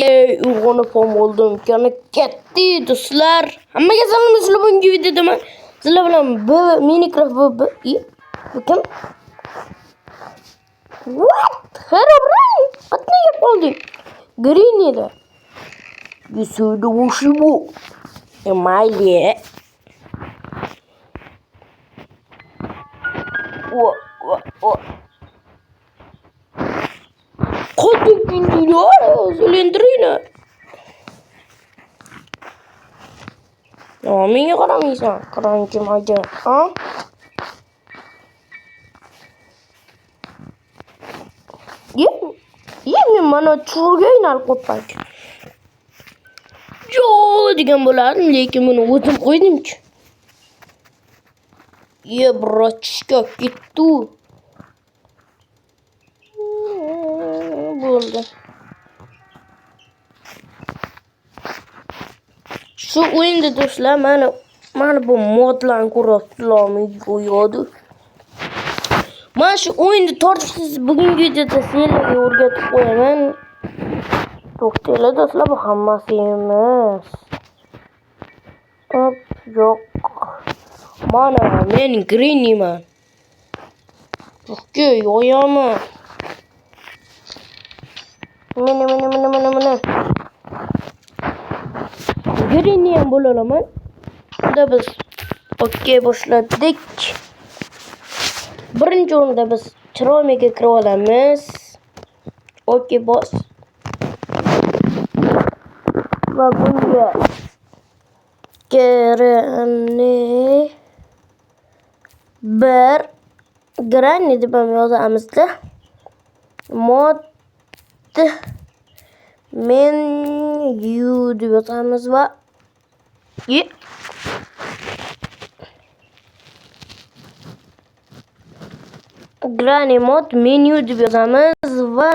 Uyg'onib oldim. Yana ketdi do'stlar. Hammaga salom do'stlar. Bugungi videoda men sizlar bilan Minecraft bu kim? What? Herobrine. Qatnay qoldi. Green edi. Yusudu ushibu. Mayli. O. Qotib güldürüyor. Söylendiriyle. Ya menga qaramaysan. Qaranchim aka. Ha? Men mana churga aynalib qolibman. Yo'q degan bo'lardim, lekin buni o'zim qo'ydim-chi. Brochka ketdi. Bo'ldi. Shu o'yinda do'stlar, mana bu modlarni ko'rasizlarmi? Qo'yadi. Mana shu o'yinni tortishsiz bugungi videoda sizlarga o'rgatib qo'yaman. To'xtanglar do'stlar, bu hammasi emas. Yo'q. Mana men greenman. Yo'q, yo'yaman. Mana. Green ham bo'laman. Bunda biz okey boshladik. Birinchi o'rinda biz chiroyga kirib olamiz. Okey bos. Va bunga Granny deb ham yozamizda. Mod menu deb yozamiz va Granny mod menu deb yozamiz va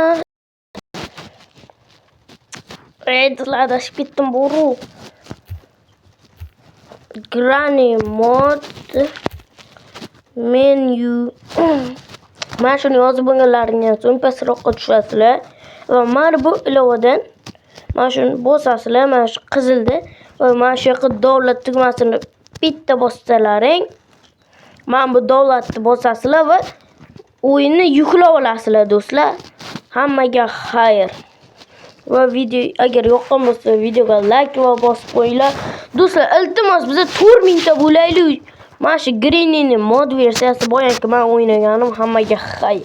adashib ketdim boru. Granny mod menu. Mana shuni yozib bo'lganlaringdan so'ng pastroqqa tushasizlar va mana bu ilovadan mana shuni bosasizlar, mana shu qizilda va mana shu yoqqa davlat tugmasini bitta bossalaring, mana bu davlatni bosasizlar va o'yinni yuklab olasizlar do'stlar. Hammaga xayr. Va video agar yoqqan bo'lsa videoga like va bosib qo'yinglar. Do'stlar, iltimos biza 4000 ta bo'laylik. Mana shu Green'ning mod versiyasi boyanki men o'ynaganim. Hammaga xayr.